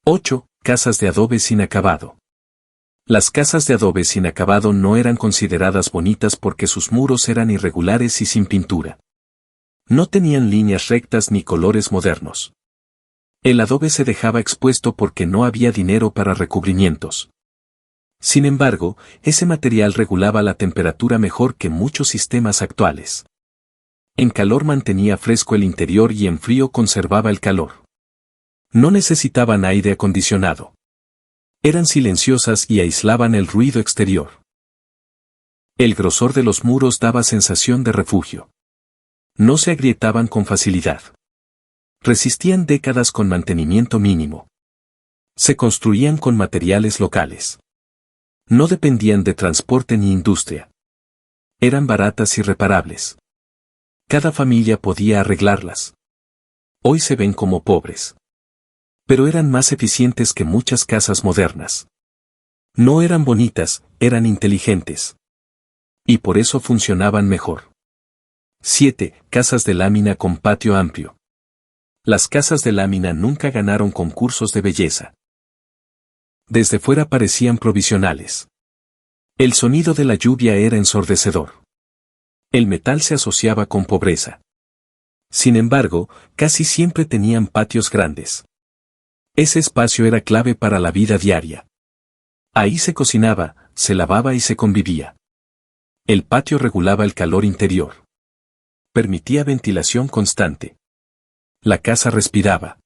8. Casas de adobe sin acabado. Las casas de adobe sin acabado no eran consideradas bonitas porque sus muros eran irregulares y sin pintura. No tenían líneas rectas ni colores modernos. El adobe se dejaba expuesto porque no había dinero para recubrimientos. Sin embargo, ese material regulaba la temperatura mejor que muchos sistemas actuales. En calor mantenía fresco el interior y en frío conservaba el calor. No necesitaban aire acondicionado. Eran silenciosas y aislaban el ruido exterior. El grosor de los muros daba sensación de refugio. No se agrietaban con facilidad. Resistían décadas con mantenimiento mínimo. Se construían con materiales locales. No dependían de transporte ni industria. Eran baratas y reparables. Cada familia podía arreglarlas. Hoy se ven como pobres. Pero eran más eficientes que muchas casas modernas. No eran bonitas, eran inteligentes. Y por eso funcionaban mejor. 7. Casas de lámina con patio amplio. Las casas de lámina nunca ganaron concursos de belleza. Desde fuera parecían provisionales. El sonido de la lluvia era ensordecedor. El metal se asociaba con pobreza. Sin embargo, casi siempre tenían patios grandes. Ese espacio era clave para la vida diaria. Ahí se cocinaba, se lavaba y se convivía. El patio regulaba el calor interior. Permitía ventilación constante. La casa respiraba.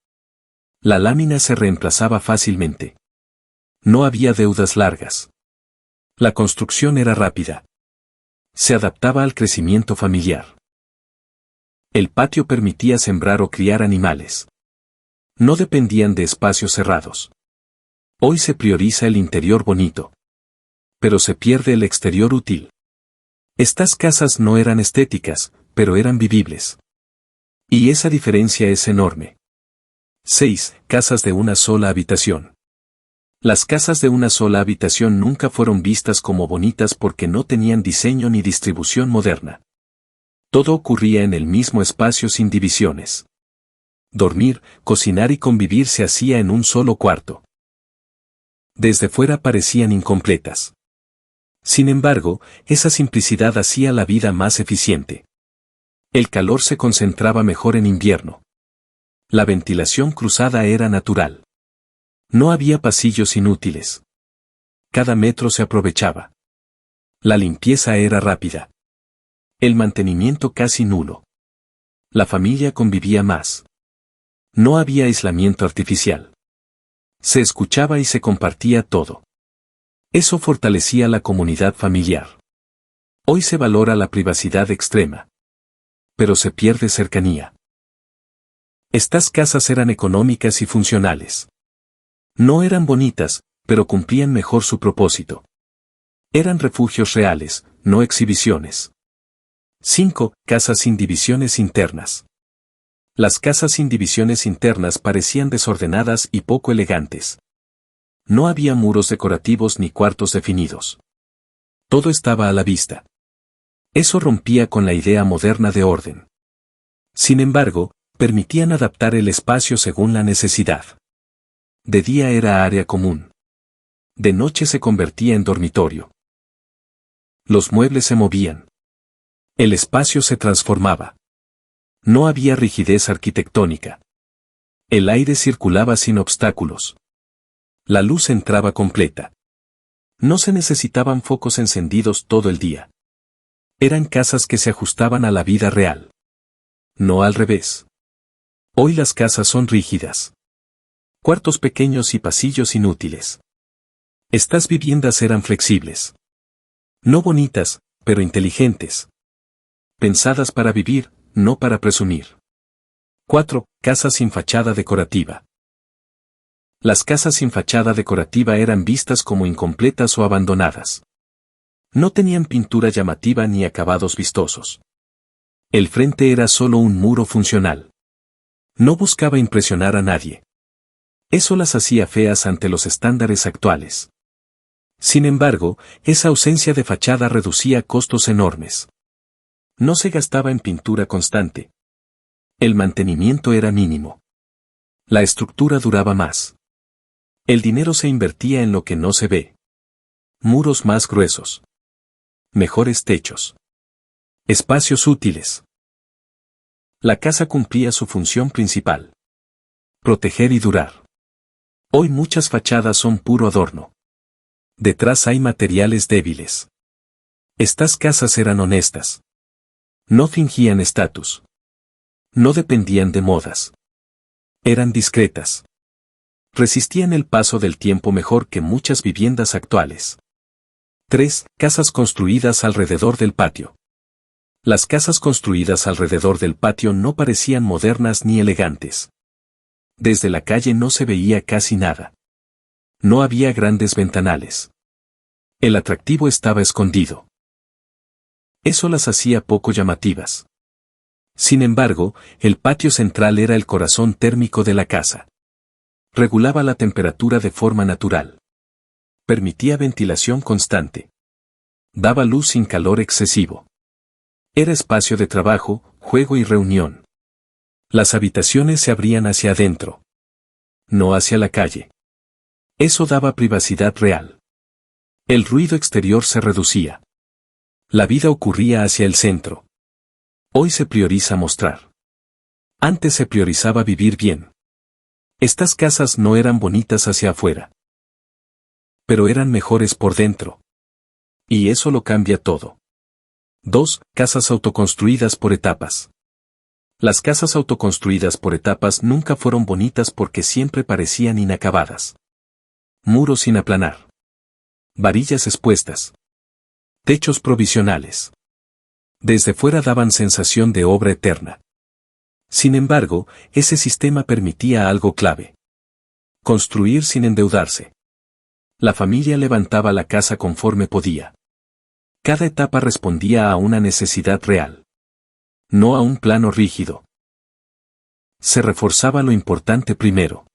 La lámina se reemplazaba fácilmente. No había deudas largas. La construcción era rápida. Se adaptaba al crecimiento familiar. El patio permitía sembrar o criar animales. No dependían de espacios cerrados. Hoy se prioriza el interior bonito. Pero se pierde el exterior útil. Estas casas no eran estéticas, pero eran vivibles. Y esa diferencia es enorme. 6. Casas de una sola habitación. Las casas de una sola habitación nunca fueron vistas como bonitas porque no tenían diseño ni distribución moderna. Todo ocurría en el mismo espacio sin divisiones. Dormir, cocinar y convivir se hacía en un solo cuarto. Desde fuera parecían incompletas. Sin embargo, esa simplicidad hacía la vida más eficiente. El calor se concentraba mejor en invierno. La ventilación cruzada era natural. No había pasillos inútiles. Cada metro se aprovechaba. La limpieza era rápida. El mantenimiento casi nulo. La familia convivía más. No había aislamiento artificial. Se escuchaba y se compartía todo. Eso fortalecía la comunidad familiar. Hoy se valora la privacidad extrema. Pero se pierde cercanía. Estas casas eran económicas y funcionales. No eran bonitas, pero cumplían mejor su propósito. Eran refugios reales, no exhibiciones. 5. Casas sin divisiones internas. Las casas sin divisiones internas parecían desordenadas y poco elegantes. No había muros decorativos ni cuartos definidos. Todo estaba a la vista. Eso rompía con la idea moderna de orden. Sin embargo, permitían adaptar el espacio según la necesidad. De día era área común. De noche se convertía en dormitorio. Los muebles se movían. El espacio se transformaba. No había rigidez arquitectónica. El aire circulaba sin obstáculos. La luz entraba completa. No se necesitaban focos encendidos todo el día. Eran casas que se ajustaban a la vida real. No al revés. Hoy las casas son rígidas. Cuartos pequeños y pasillos inútiles. Estas viviendas eran flexibles. No bonitas, pero inteligentes. Pensadas para vivir, no para presumir. 4. Casas sin fachada decorativa. Las casas sin fachada decorativa eran vistas como incompletas o abandonadas. No tenían pintura llamativa ni acabados vistosos. El frente era solo un muro funcional. No buscaba impresionar a nadie. Eso las hacía feas ante los estándares actuales. Sin embargo, esa ausencia de fachada reducía costos enormes. No se gastaba en pintura constante. El mantenimiento era mínimo. La estructura duraba más. El dinero se invertía en lo que no se ve. Muros más gruesos. Mejores techos. Espacios útiles. La casa cumplía su función principal. Proteger y durar. Hoy muchas fachadas son puro adorno. Detrás hay materiales débiles. Estas casas eran honestas. No fingían estatus. No dependían de modas. Eran discretas. Resistían el paso del tiempo mejor que muchas viviendas actuales. 3. Casas construidas alrededor del patio. Las casas construidas alrededor del patio no parecían modernas ni elegantes. Desde la calle no se veía casi nada. No había grandes ventanales. El atractivo estaba escondido. Eso las hacía poco llamativas. Sin embargo, el patio central era el corazón térmico de la casa. Regulaba la temperatura de forma natural. Permitía ventilación constante. Daba luz sin calor excesivo. Era espacio de trabajo, juego y reunión. Las habitaciones se abrían hacia adentro. No hacia la calle. Eso daba privacidad real. El ruido exterior se reducía. La vida ocurría hacia el centro. Hoy se prioriza mostrar. Antes se priorizaba vivir bien. Estas casas no eran bonitas hacia afuera. Pero eran mejores por dentro. Y eso lo cambia todo. 2. Casas autoconstruidas por etapas. Las casas autoconstruidas por etapas nunca fueron bonitas porque siempre parecían inacabadas. Muros sin aplanar. Varillas expuestas. Techos provisionales. Desde fuera daban sensación de obra eterna. Sin embargo, ese sistema permitía algo clave. Construir sin endeudarse. La familia levantaba la casa conforme podía. Cada etapa respondía a una necesidad real. No a un plano rígido. Se reforzaba lo importante primero.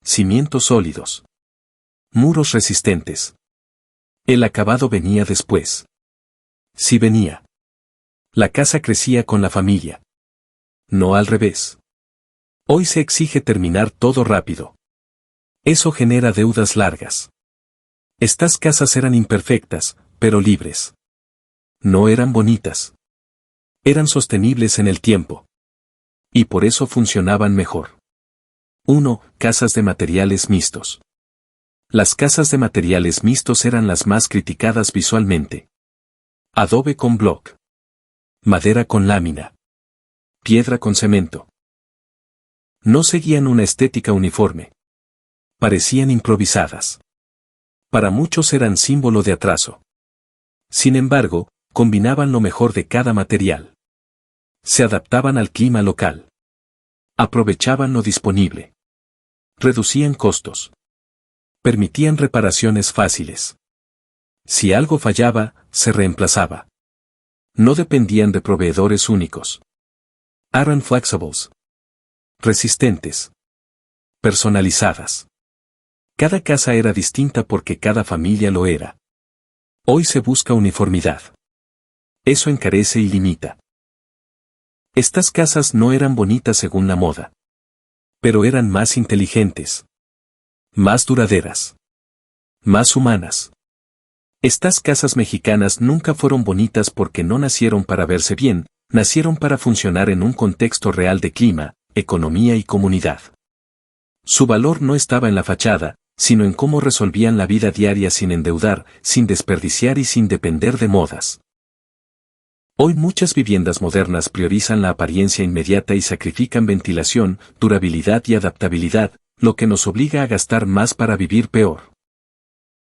Cimientos sólidos. Muros resistentes. El acabado venía después. Sí venía. La casa crecía con la familia. No al revés. Hoy se exige terminar todo rápido. Eso genera deudas largas. Estas casas eran imperfectas, pero libres. No eran bonitas. Eran sostenibles en el tiempo. Y por eso funcionaban mejor. 1. Casas de materiales mixtos. Las casas de materiales mixtos eran las más criticadas visualmente. Adobe con block. Madera con lámina. Piedra con cemento. No seguían una estética uniforme. Parecían improvisadas. Para muchos eran símbolo de atraso. Sin embargo, combinaban lo mejor de cada material. Se adaptaban al clima local. Aprovechaban lo disponible. Reducían costos. Permitían reparaciones fáciles. Si algo fallaba, se reemplazaba. No dependían de proveedores únicos. Eran flexibles. Resistentes. Personalizadas. Cada casa era distinta porque cada familia lo era. Hoy se busca uniformidad. Eso encarece y limita. Estas casas no eran bonitas según la moda. Pero eran más inteligentes. Más duraderas. Más humanas. Estas casas mexicanas nunca fueron bonitas porque no nacieron para verse bien, nacieron para funcionar en un contexto real de clima, economía y comunidad. Su valor no estaba en la fachada, sino en cómo resolvían la vida diaria sin endeudar, sin desperdiciar y sin depender de modas. Hoy muchas viviendas modernas priorizan la apariencia inmediata y sacrifican ventilación, durabilidad y adaptabilidad, lo que nos obliga a gastar más para vivir peor.